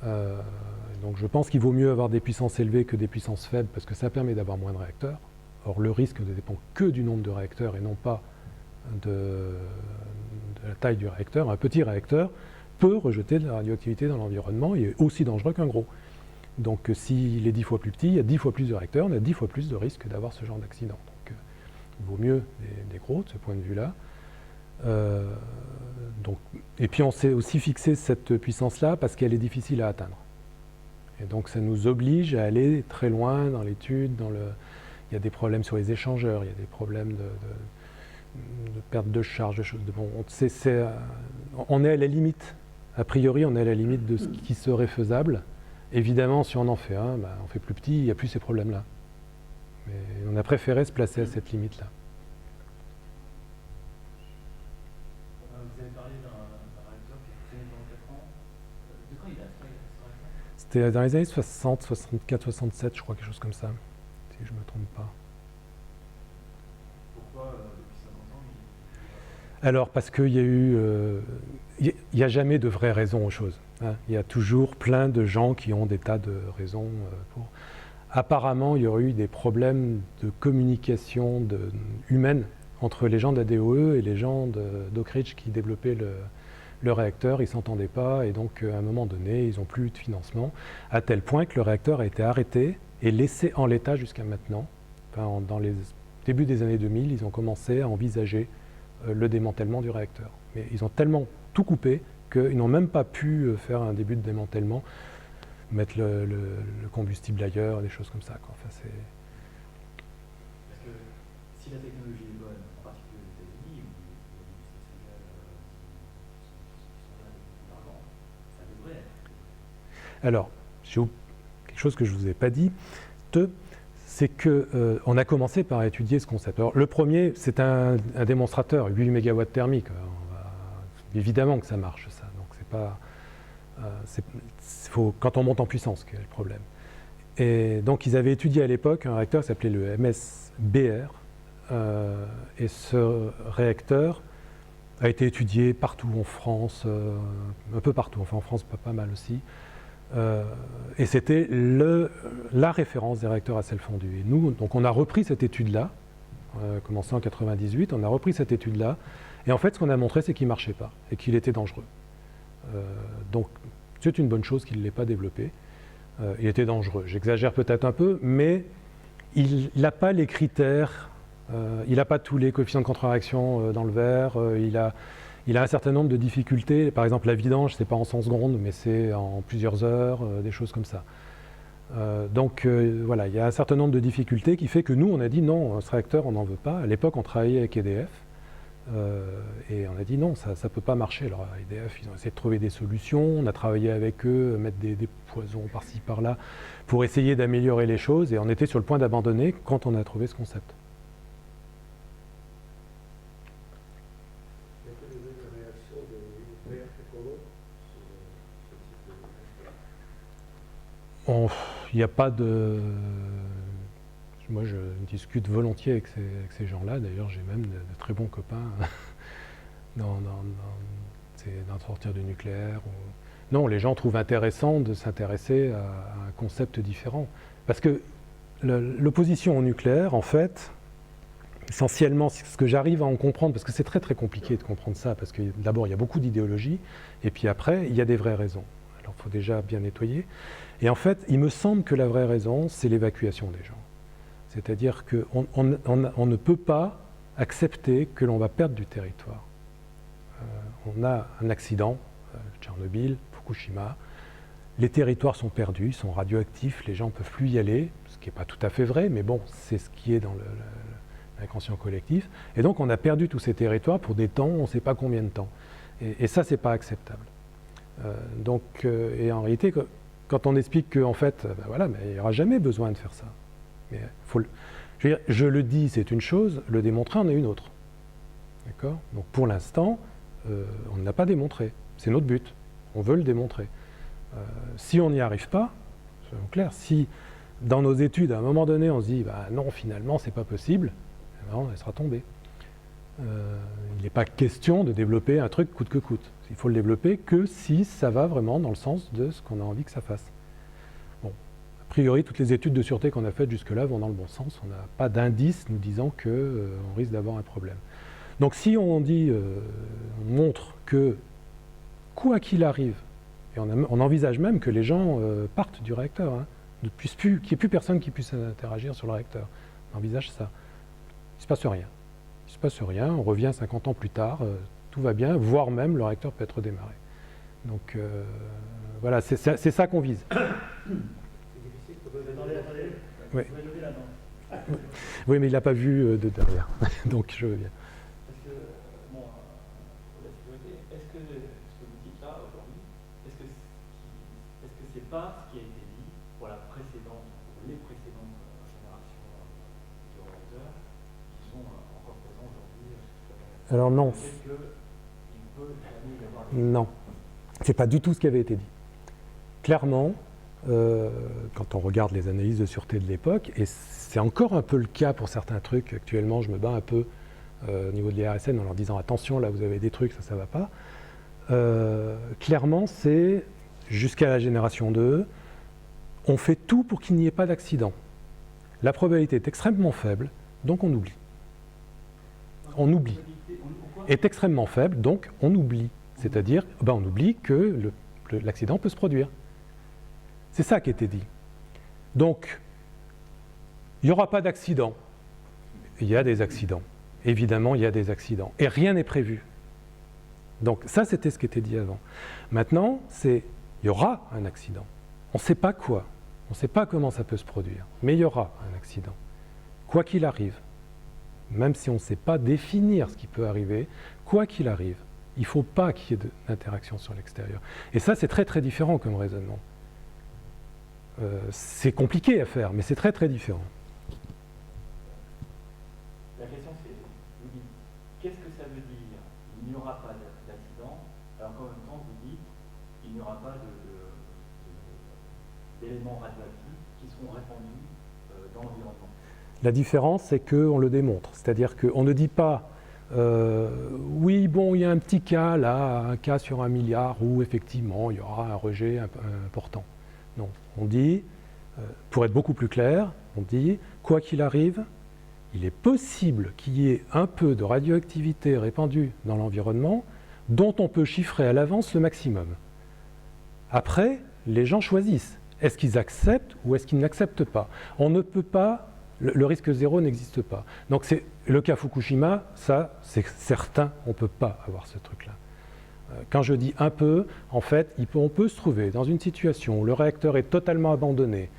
Donc je pense qu'il vaut mieux avoir des puissances élevées que des puissances faibles parce que ça permet d'avoir moins de réacteurs. Or le risque ne dépend que du nombre de réacteurs et non pas de la taille du réacteur, un petit réacteur peut rejeter de la radioactivité dans l'environnement et est aussi dangereux qu'un gros. Donc s'il est 10 fois plus petit, il y a 10 fois plus de réacteurs, on a 10 fois plus de risque d'avoir ce genre d'accident. Donc il vaut mieux des gros de ce point de vue-là. Et puis on s'est aussi fixé cette puissance-là parce qu'elle est difficile à atteindre. Et donc ça nous oblige à aller très loin dans l'étude, il y a des problèmes sur les échangeurs, il y a des problèmes de perte de charge, de choses. On est à la limite, a priori on est à la limite de ce qui serait faisable. Évidemment, si on en fait un, on fait plus petit, il n'y a plus ces problèmes-là. Mais on a préféré se placer à cette limite-là. Vous avez parlé d'un réacteur qui fonctionnait pendant 4 ans. De quand il date ce réacteur ? C'était dans les années 60, 64, 67, je crois, quelque chose comme ça, si je ne me trompe pas. Pourquoi depuis 50 ans Alors, parce qu'il y a eu... il n'y a jamais de vraies raisons aux choses. Hein. Il y a toujours plein de gens qui ont des tas de raisons pour... Apparemment, il y aurait eu des problèmes de communication humaine entre les gens d'ADOE et les gens d'Oak Ridge qui développaient le réacteur. Ils ne s'entendaient pas et donc à un moment donné, ils n'ont plus eu de financement, à tel point que le réacteur a été arrêté et laissé en l'état jusqu'à maintenant. Enfin, dans les débuts des années 2000, ils ont commencé à envisager le démantèlement du réacteur. Mais ils ont tellement tout coupé qu'ils n'ont même pas pu faire un début de démantèlement, mettre le combustible ailleurs, des choses comme ça, quoi. Enfin, Parce que si la technologie est bonne, en particulier aux États-Unis, où les sont là depuis longtemps, ça devrait être. Alors, quelque chose que je ne vous ai pas dit, c'est qu'on a commencé par étudier ce concept. Alors, le premier, c'est un démonstrateur, 8 MW thermique. Évidemment que ça marche, ça. Donc, c'est pas... quand on monte en puissance, qu'il y a le problème. Et donc, ils avaient étudié à l'époque un réacteur qui s'appelait le MSBR. Et ce réacteur a été étudié partout en France, un peu partout, enfin en France pas mal aussi. Et c'était la référence des réacteurs à sel fondu. Et nous, donc on a repris cette étude-là, commencé en 98, on a repris cette étude-là, et en fait ce qu'on a montré c'est qu'il ne marchait pas, et qu'il était dangereux. Donc c'est une bonne chose qu'il ne l'ait pas développé. Il était dangereux, j'exagère peut-être un peu, mais il n'a pas les critères, il n'a pas tous les coefficients de contre-réaction dans le verre, il a un certain nombre de difficultés. Par exemple, la vidange, ce n'est pas en 100 secondes, mais c'est en plusieurs heures, des choses comme ça. Donc voilà, il y a un certain nombre de difficultés qui fait que nous, on a dit non, ce réacteur, on n'en veut pas. À l'époque, on travaillait avec EDF, et on a dit non, ça ne peut pas marcher. Alors EDF, ils ont essayé de trouver des solutions, on a travaillé avec eux, mettre des poisons par-ci, par-là, pour essayer d'améliorer les choses, et on était sur le point d'abandonner quand on a trouvé ce concept. Il n'y a pas de... Moi, je discute volontiers avec ces gens-là. D'ailleurs, j'ai même de très bons copains dans sortir du nucléaire. Non, les gens trouvent intéressant de s'intéresser à un concept différent. Parce que l'opposition au nucléaire, en fait, essentiellement, ce que j'arrive à en comprendre, parce que c'est très très compliqué de comprendre ça, parce que d'abord, il y a beaucoup d'idéologie, et puis après, il y a des vraies raisons. Alors, il faut déjà bien nettoyer. Et en fait, il me semble que la vraie raison, c'est l'évacuation des gens. C'est-à-dire qu'on ne peut pas accepter que l'on va perdre du territoire. On a un accident, Tchernobyl, Fukushima, les territoires sont perdus, ils sont radioactifs, les gens ne peuvent plus y aller, ce qui n'est pas tout à fait vrai, mais bon, c'est ce qui est dans l'inconscient collectif. Et donc on a perdu tous ces territoires pour des temps, on ne sait pas combien de temps. Et ça, ce n'est pas acceptable. Et en réalité, quand on explique qu'en fait, voilà, mais il n'y aura jamais besoin de faire ça. Mais je le dis, c'est une chose, le démontrer en est une autre. D'accord ? Donc pour l'instant, on ne l'a pas démontré. C'est notre but. On veut le démontrer. Si on n'y arrive pas, soyons clairs, si dans nos études, à un moment donné, on se dit non, finalement, c'est pas possible, on laissera tomber. Il n'est pas question de développer un truc coûte que coûte. Il faut le développer que si ça va vraiment dans le sens de ce qu'on a envie que ça fasse. Bon, a priori, toutes les études de sûreté qu'on a faites jusque-là vont dans le bon sens. On n'a pas d'indice nous disant qu'on risque d'avoir un problème. Donc si on dit, on montre que quoi qu'il arrive, et on envisage même que les gens partent du réacteur, hein, qu'il n'y ait plus personne qui puisse interagir sur le réacteur, on envisage ça. Il ne se passe rien. Il ne se passe rien, on revient 50 ans plus tard, tout va bien, voire même le réacteur peut être redémarré. Donc voilà, c'est ça qu'on vise. Attendez. Oui. Vous pouvez lever la main. Oui, mais il n'a pas vu de derrière, donc je veux bien. Parce que, bon, pour la sécurité, est-ce que ce que vous dites là aujourd'hui, est-ce que c'est pas ce qui a été dit pour la précédente, pour les précédentes générations de réacteurs qui sont encore présents aujourd'hui? Alors non. Est-ce qu'il peut jamais y avoir des... Non, c'est pas du tout ce qui avait été dit. Clairement, quand on regarde les analyses de sûreté de l'époque, et c'est encore un peu le cas pour certains trucs, actuellement je me bats un peu au niveau de l'IRSN en leur disant attention, là vous avez des trucs, ça va pas. Clairement, c'est jusqu'à la génération 2, on fait tout pour qu'il n'y ait pas d'accident. La probabilité est extrêmement faible, donc on oublie. On oublie. Est extrêmement faible, donc on oublie. C'est-à-dire, on oublie que l'accident peut se produire. C'est ça qui a été dit. Donc, il n'y aura pas d'accident. Il y a des accidents. Évidemment, il y a des accidents. Et rien n'est prévu. Donc, ça, c'était ce qui était dit avant. Maintenant, il y aura un accident. On ne sait pas quoi. On ne sait pas comment ça peut se produire. Mais il y aura un accident. Quoi qu'il arrive. Même si on ne sait pas définir ce qui peut arriver, quoi qu'il arrive, il ne faut pas qu'il y ait d'interaction sur l'extérieur. Et ça, c'est très très différent comme raisonnement. C'est compliqué à faire, mais c'est très très différent. La question c'est, vous dites, qu'est-ce que ça veut dire il n'y aura pas d'accident, alors qu'en même temps vous dites, il n'y aura pas d'éléments radioactifs qui seront répandus dans l'environnement. La différence, c'est qu'on le démontre. C'est-à-dire qu'on ne dit pas oui, bon, il y a un petit cas, là, un cas sur 1 milliard, où effectivement, il y aura un rejet important. Non, on dit, pour être beaucoup plus clair, on dit, quoi qu'il arrive, il est possible qu'il y ait un peu de radioactivité répandue dans l'environnement dont on peut chiffrer à l'avance le maximum. Après, les gens choisissent. Est-ce qu'ils acceptent ou est-ce qu'ils n'acceptent pas? On ne peut pas... Le risque zéro n'existe pas. Donc c'est le cas Fukushima, ça c'est certain, on ne peut pas avoir ce truc-là. Quand je dis un peu, en fait, on peut se trouver dans une situation où le réacteur est totalement abandonné,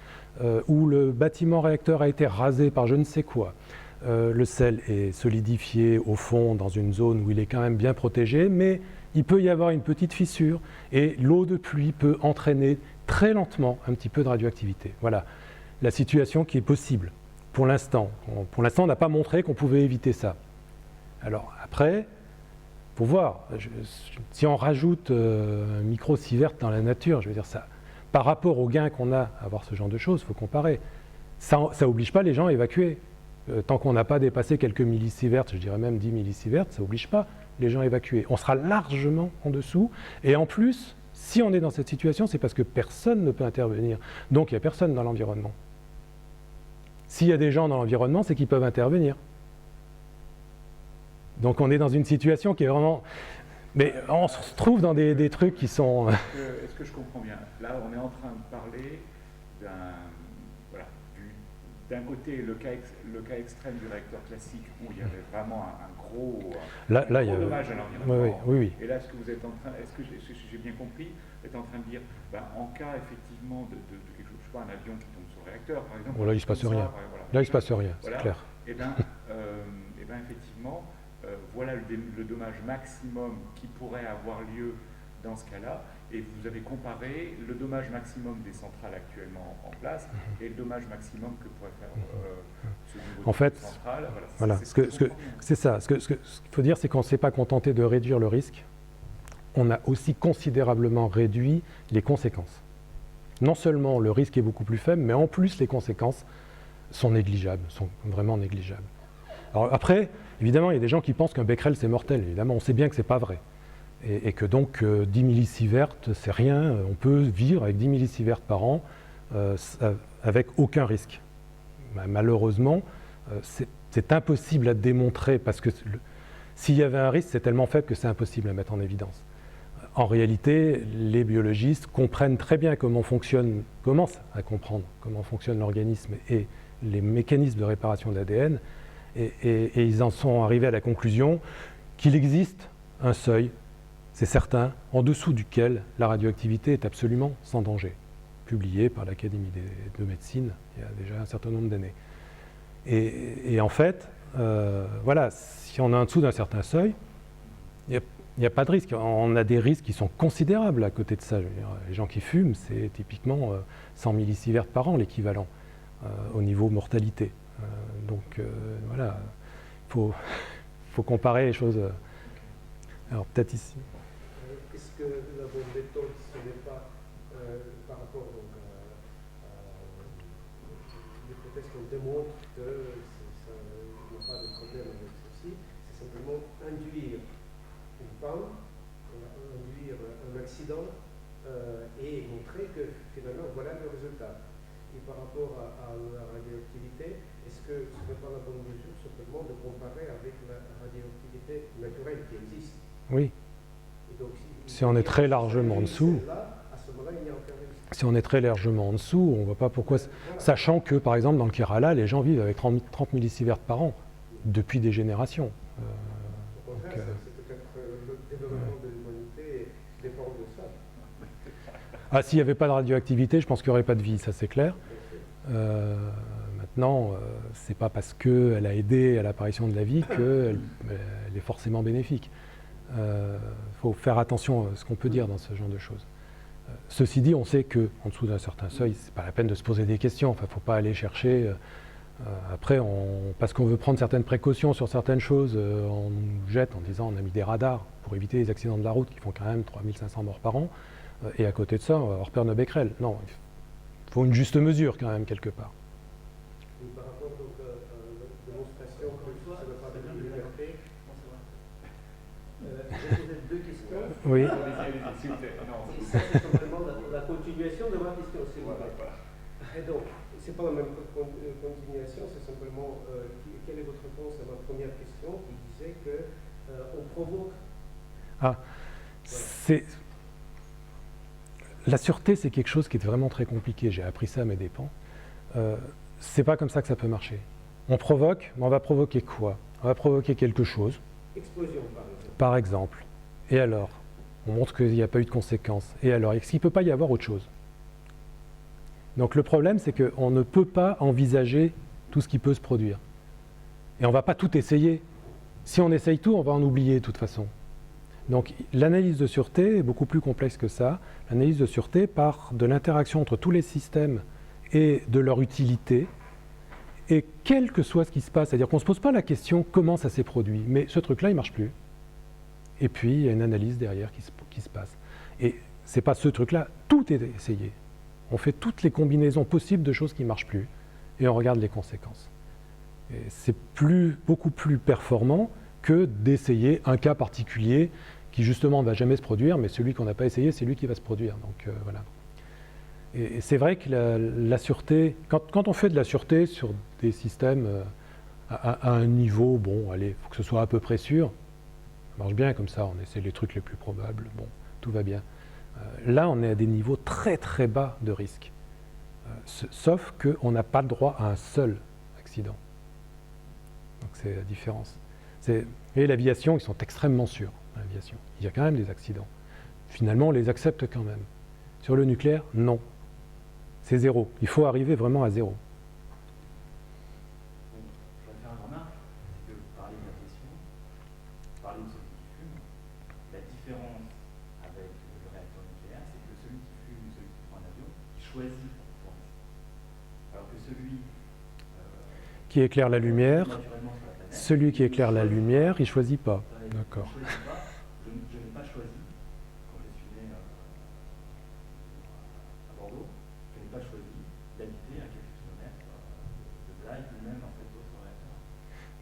où le bâtiment réacteur a été rasé par je ne sais quoi, le sel est solidifié au fond dans une zone où il est quand même bien protégé, mais il peut y avoir une petite fissure et l'eau de pluie peut entraîner très lentement un petit peu de radioactivité. Voilà la situation qui est possible. Pour l'instant, on n'a pas montré qu'on pouvait éviter ça. Alors après, pour voir, si on rajoute un micro-sievert dans la nature, je veux dire ça, par rapport aux gains qu'on a à voir ce genre de choses, il faut comparer. Ça n'oblige pas les gens à évacuer. Tant qu'on n'a pas dépassé quelques millisieverts, je dirais même 10 millisieverts, ça n'oblige pas les gens à évacuer. On sera largement en dessous. Et en plus, si on est dans cette situation, c'est parce que personne ne peut intervenir. Donc il n'y a personne dans l'environnement. S'il y a des gens dans l'environnement, c'est qu'ils peuvent intervenir. Donc on est dans une situation qui est vraiment... Mais on se trouve dans des trucs qui sont... Est-ce que je comprends bien? Là, on est en train de parler d'un côté le cas extrême du réacteur classique où il y avait vraiment un gros dommage à l'environnement. Oui. Et là, est-ce que vous êtes en train, est-ce que j'ai bien compris, vous êtes en train de dire, en cas effectivement de quelque chose, je sais pas, un avion qui tombe sur le réacteur, par exemple. Là, il ne se passe rien. Là, il ne se passe rien, c'est clair. Et bien, effectivement, voilà le dommage maximum qui pourrait avoir lieu dans ce cas-là, et vous avez comparé le dommage maximum des centrales actuellement en place et le dommage maximum que pourrait faire ce niveau en fait, centrale. Voilà. C'est ça. Ce qu'il faut dire, c'est qu'on ne s'est pas contenté de réduire le risque, on a aussi considérablement réduit les conséquences. Non seulement le risque est beaucoup plus faible, mais en plus les conséquences sont négligeables, sont vraiment négligeables. Alors après, évidemment, il y a des gens qui pensent qu'un becquerel c'est mortel. Évidemment, on sait bien que c'est pas vrai. Et que donc 10 millisieverts, c'est rien, on peut vivre avec 10 millisieverts par an avec aucun risque. Malheureusement, c'est impossible à démontrer parce que S'il y avait un risque, c'est tellement faible que c'est impossible à mettre en évidence. En réalité, les biologistes comprennent très bien commencent à comprendre comment fonctionne l'organisme et les mécanismes de réparation de l'ADN, et ils en sont arrivés à la conclusion qu'il existe un seuil, c'est certain, en dessous duquel la radioactivité est absolument sans danger, publié par l'Académie de médecine il y a déjà un certain nombre d'années. Et en fait, voilà, si on est en dessous d'un certain seuil, il n'y a pas de risque. On a des risques qui sont considérables à côté de ça. Je veux dire, les gens qui fument, c'est typiquement 100 millisieverts par an l'équivalent au niveau mortalité. Donc voilà, il faut comparer les choses. Alors peut-être ici. Est-ce que la bonne méthode, ce n'est pas par rapport donc, à l'hypothèse qu'on démontre que ça n'a pas de problème avec ceci, c'est simplement induire une panne, induire un accident et montrer que finalement voilà le résultat. Et par rapport à la radioactivité, est-ce que ce n'est pas la bonne mesure simplement de comparer avec la radioactivité naturelle qui existe? Oui. Et donc, si on est très largement en dessous, à ce moment-là, il n'y a aucun risque. Si on est très largement en dessous, on ne voit pas pourquoi. Sachant que, par exemple, dans le Kerala, les gens vivent avec 30 millisieverts par an depuis des générations. Au contraire, c'est peut-être le développement de l'humanité dépend de ça. Ah, s'il n'y avait pas de radioactivité, je pense qu'il n'y aurait pas de vie, ça c'est clair. Maintenant, c'est pas parce qu'elle a aidé à l'apparition de la vie qu'elle est forcément bénéfique. Faut faire attention à ce qu'on peut dire dans ce genre de choses. Ceci dit, on sait qu'en dessous d'un certain seuil, c'est pas la peine de se poser des questions. Enfin, faut pas aller chercher. Après, parce qu'on veut prendre certaines précautions sur certaines choses, on nous jette en disant on a mis des radars pour éviter les accidents de la route qui font quand même 3500 morts par an. Et à côté de ça, on va avoir peur de Becquerel. Non, il faut une juste mesure quand même quelque part. Et par rapport donc, à la démonstration que ça ne va pas de la liberté, j'ai posé deux questions. Oui. Et ça, c'est simplement la continuation de ma question, s'il vous plaît. Et donc, ce n'est pas la même continuation, c'est simplement quelle est votre réponse à ma première question qui disait qu'on provoque. Ah, c'est. La sûreté, c'est quelque chose qui est vraiment très compliqué. J'ai appris ça à mes dépens. C'est pas comme ça que ça peut marcher. On provoque, mais on va provoquer quoi? On va provoquer quelque chose. Explosion, par exemple. Par exemple. Et alors? On montre qu'il n'y a pas eu de conséquences. Et alors? Est-ce qu'il ne peut pas y avoir autre chose? Donc le problème, c'est qu'on ne peut pas envisager tout ce qui peut se produire. Et on ne va pas tout essayer. Si on essaye tout, on va en oublier de toute façon. Donc l'analyse de sûreté est beaucoup plus complexe que ça. L'analyse de sûreté part de l'interaction entre tous les systèmes et de leur utilité. Et quel que soit ce qui se passe, c'est-à-dire qu'on ne se pose pas la question comment ça s'est produit, mais ce truc-là, il ne marche plus. Et puis, il y a une analyse derrière qui se passe. Et ce n'est pas ce truc-là, tout est essayé. On fait toutes les combinaisons possibles de choses qui ne marchent plus, et on regarde les conséquences. Et c'est beaucoup plus performant que d'essayer un cas particulier qui justement ne va jamais se produire, mais celui qu'on n'a pas essayé, c'est lui qui va se produire. Donc voilà. Et c'est vrai que la sûreté, quand on fait de la sûreté sur des systèmes à un niveau, bon, allez, il faut que ce soit à peu près sûr, ça marche bien comme ça, on essaie les trucs les plus probables, bon, tout va bien. Là, on est à des niveaux très très bas de risque, sauf qu'on n'a pas le droit à un seul accident. Donc c'est la différence. Et l'aviation, ils sont extrêmement sûrs, l'aviation. Il y a quand même des accidents. Finalement, on les accepte quand même. Sur le nucléaire, non. C'est zéro. Il faut arriver vraiment à zéro. Je vais faire une remarque, c'est que vous parlez de la question, vous parlez de celui qui fume. La différence avec le réacteur nucléaire, c'est que celui qui fume ou celui qui prend un avion, il choisit pour pouvoir rester. Alors que celui qui éclaire la lumière, naturellement sur la planète, celui qui éclaire la lumière, il ne choisit pas. D'accord. Je n'ai pas choisi, quand je suis né à Bordeaux, je n'ai pas choisi d'habiter à quelques kilomètres de Blaye ou même en fait d'autres réacteurs.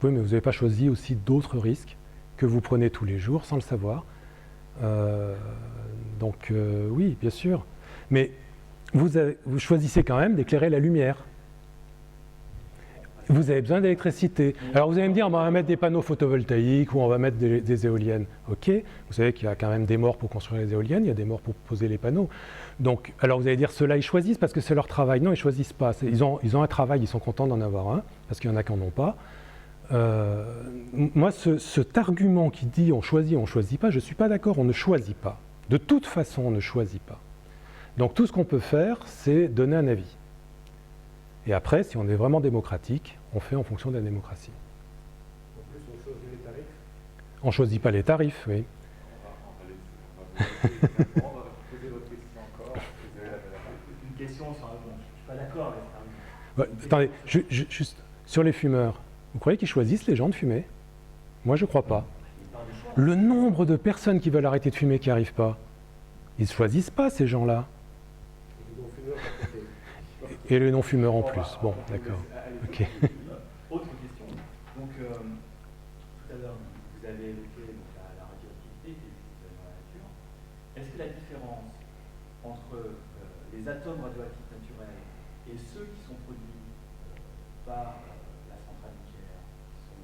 Oui, mais vous n'avez pas choisi aussi d'autres risques que vous prenez tous les jours sans le savoir. Donc oui, bien sûr. Mais vous choisissez quand même d'éclairer la lumière. Vous avez besoin d'électricité. Alors vous allez me dire, on va mettre des panneaux photovoltaïques ou on va mettre des éoliennes. Ok, vous savez qu'il y a quand même des morts pour construire les éoliennes, il y a des morts pour poser les panneaux. Donc, alors vous allez dire, ceux-là, ils choisissent parce que c'est leur travail. Non, ils ne choisissent pas. Ils ont un travail, ils sont contents d'en avoir un, parce qu'il y en a qui n'en ont pas. Moi, cet argument qui dit on choisit pas, je ne suis pas d'accord, on ne choisit pas. De toute façon, on ne choisit pas. Donc tout ce qu'on peut faire, c'est donner un avis. Et après, si on est vraiment démocratique, on fait en fonction de la démocratie. En plus, on choisit les tarifs. On ne choisit pas les tarifs, oui. On va poser votre question encore. Une question sur un bon, je ne suis pas d'accord avec ça. Ouais, attendez, juste sur les fumeurs, vous croyez qu'ils choisissent les gens de fumer? Moi, je ne crois pas. Le nombre de personnes qui veulent arrêter de fumer qui n'y arrivent pas, ils ne choisissent pas ces gens-là. Les non-fumeurs à côté. Et les non-fumeurs en plus. Bon, d'accord. Ok. Autre question. Donc, tout à l'heure, vous avez évoqué donc, la radioactivité qui existe dans la nature. Est-ce que la différence entre les atomes radioactifs naturels et ceux qui sont produits par la centrale nucléaire, qui sont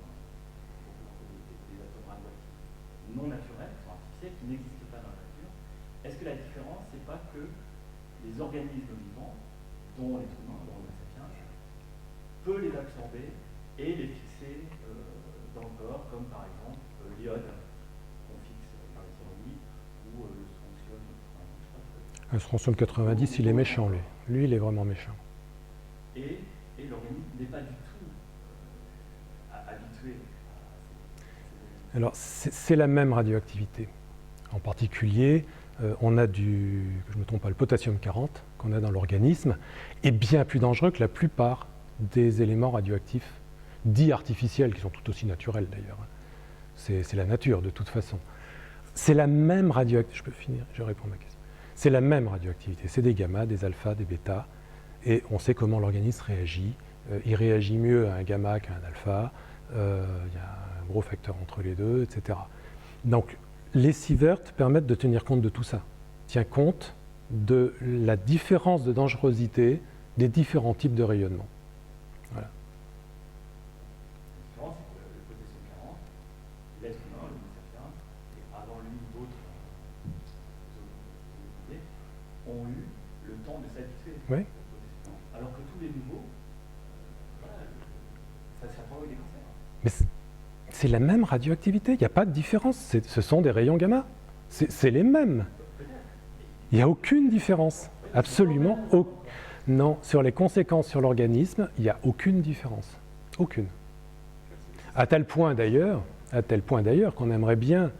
des atomes radioactifs non naturels, qui sont artificiels, qui n'existent pas dans la nature, est-ce que la différence, c'est pas que les organismes vivants, dont les humains, dont les sapiens, peut les absorber et les fixer dans le corps, comme par exemple l'iode qu'on fixe par les thyroïdes ou le strontium. Un strontium 90, il est méchant, lui. Lui, il est vraiment méchant. Et l'organisme n'est pas du tout habitué à Alors, c'est la même radioactivité. En particulier, on a que je ne me trompe pas, le potassium 40 qu'on a dans l'organisme est bien plus dangereux que la plupart des éléments radioactifs dits artificiels, qui sont tout aussi naturels d'ailleurs. C'est la nature de toute façon. C'est la même radioactivité. Je peux finir, je réponds à ma question. C'est la même radioactivité. C'est des gamma, des alpha, des bêta, et on sait comment l'organisme réagit. Il réagit mieux à un gamma qu'à un alpha. Il y a un gros facteur entre les deux, etc. Donc, les sieverts permettent de tenir compte de tout ça. Tient compte de la différence de dangerosité des différents types de rayonnement. Voilà. La différence, c'est que le potassium 40, l'être humain, le sapiens, et avant lui d'autres ont eu le temps de s'habituer Oui. au potassium 40. Alors que tous les nouveaux, ça provoque des cancers. Mais c'est la même radioactivité, il n'y a pas de différence. Ce sont des rayons gamma. C'est les mêmes. Il n'y a aucune différence. Absolument aucune. Non, sur les conséquences sur l'organisme, il n'y a aucune différence. Aucune. À tel point d'ailleurs qu'on aimerait bien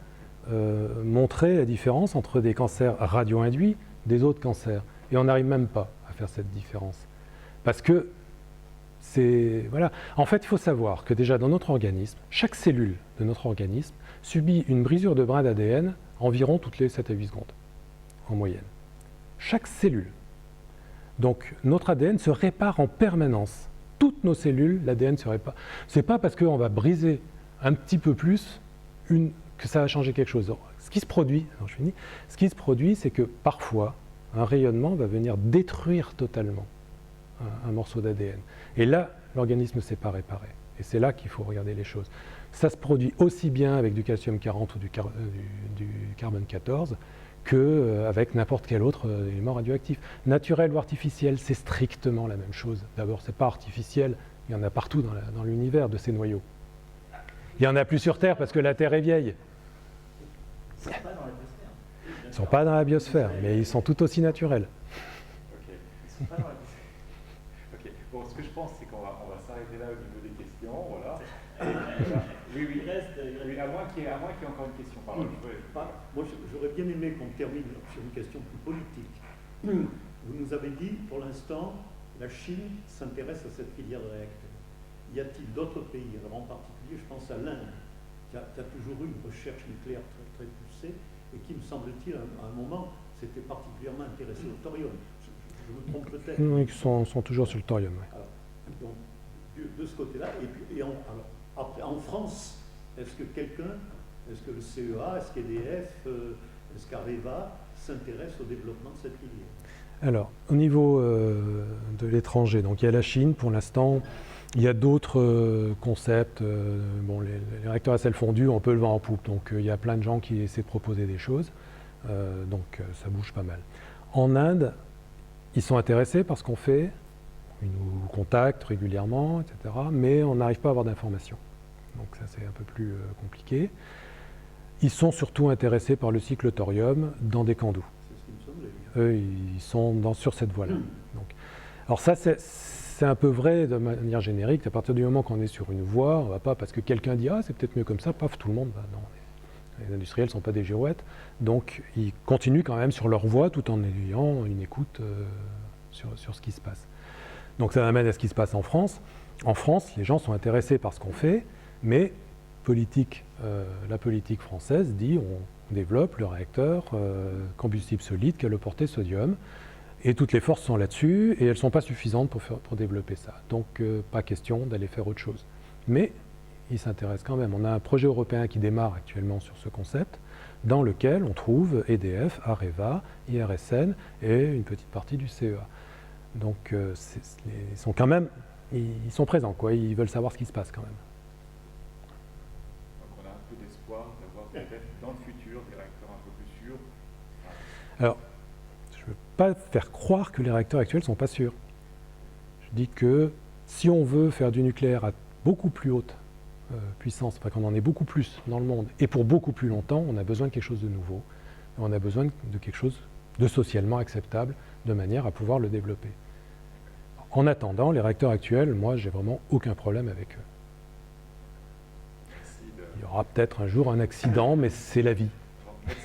montrer la différence entre des cancers radio-induits des autres cancers. Et on n'arrive même pas à faire cette différence. Parce que voilà. En fait, il faut savoir que déjà dans notre organisme, chaque cellule de notre organisme subit une brisure de brin d'ADN environ toutes les 7 à 8 secondes, en moyenne. Chaque cellule. Donc notre ADN se répare en permanence. Toutes nos cellules, l'ADN se répare. Ce n'est pas parce qu'on va briser un petit peu plus que ça va changer quelque chose. Ce qui se produit, c'est que parfois, un rayonnement va venir détruire totalement un morceau d'ADN. Et là, l'organisme ne s'est pas réparé. Et c'est là qu'il faut regarder les choses. Ça se produit aussi bien avec du calcium 40 ou du carbone 14 qu'avec n'importe quel autre élément radioactif. Naturel ou artificiel, c'est strictement la même chose. D'abord, ce n'est pas artificiel, il y en a partout dans l'univers de ces noyaux. Il n'y en a plus sur Terre parce que la Terre est vieille. Ils ne sont pas dans la biosphère. Ils ne sont pas dans la biosphère, mais ils sont tout aussi naturels. Ok. Ils ne sont pas dans la biosphère. Ok. Bon, ce que je pense, c'est qu'on va s'arrêter là au niveau des questions. Voilà. Voilà. Oui, Il reste. oui, à moins qu'il y ait encore une question. Pardon, Moi, j'aurais bien aimé qu'on termine sur une question plus politique. Vous nous avez dit, pour l'instant, la Chine s'intéresse à cette filière de réacteurs. Y a-t-il d'autres pays, alors en particulier, je pense à l'Inde, qui a toujours eu une recherche nucléaire très, très poussée et qui, me semble-t-il, à un moment, s'était particulièrement intéressé au thorium. Je me trompe peut-être. Oui, ils sont toujours sur le thorium. Ouais. Alors, donc, de ce côté-là, après, en France, est-ce que le CEA, est-ce qu'EDF, est-ce qu'Areva s'intéresse au développement de cette filière? Alors, au niveau de l'étranger, donc il y a la Chine, pour l'instant, Il y a d'autres concepts. Bon, les réacteurs à sel fondu, on peut le vent en poupe. Donc il y a plein de gens qui essaient de proposer des choses. Donc ça bouge pas mal. En Inde, ils sont intéressés par ce qu'on fait. Ils nous contactent régulièrement, etc. Mais on n'arrive pas à avoir d'informations. Donc ça, c'est un peu plus compliqué. Ils sont surtout intéressés par le cycle thorium dans des camps d'eau. C'est ce qui me semblait. Eux, ils sont sur cette voie-là. Donc, alors ça, c'est un peu vrai de manière générique. À partir du moment qu'on est sur une voie, on ne va pas, parce que quelqu'un dit « Ah, c'est peut-être mieux comme ça », paf, tout le monde va. Non, les industriels ne sont pas des girouettes. Donc, ils continuent quand même sur leur voie tout en ayant une écoute sur ce qui se passe. Donc, ça amène à ce qui se passe en France. En France, les gens sont intéressés par ce qu'on fait, mais la politique française dit on développe le réacteur combustible solide qui a le porté sodium. Et toutes les forces sont là-dessus, et elles ne sont pas suffisantes pour développer ça. Donc, pas question d'aller faire autre chose. Mais ils s'intéressent quand même. On a un projet européen qui démarre actuellement sur ce concept, dans lequel on trouve EDF, Areva, IRSN et une petite partie du CEA. Donc, ils sont quand même, ils sont présents, quoi. Ils veulent savoir ce qui se passe quand même. Donc, on a un peu d'espoir d'avoir peut-être dans le futur des réacteurs un peu plus sûrs. Alors, je ne veux pas faire croire que les réacteurs actuels ne sont pas sûrs. Je dis que si on veut faire du nucléaire à beaucoup plus haute puissance, enfin qu'on en ait beaucoup plus dans le monde, et pour beaucoup plus longtemps, on a besoin de quelque chose de nouveau. Et on a besoin de quelque chose de socialement acceptable, de manière à pouvoir le développer. En attendant, les réacteurs actuels, moi, j'ai vraiment aucun problème avec eux. Il y aura peut-être un jour un accident, mais c'est la vie. Merci.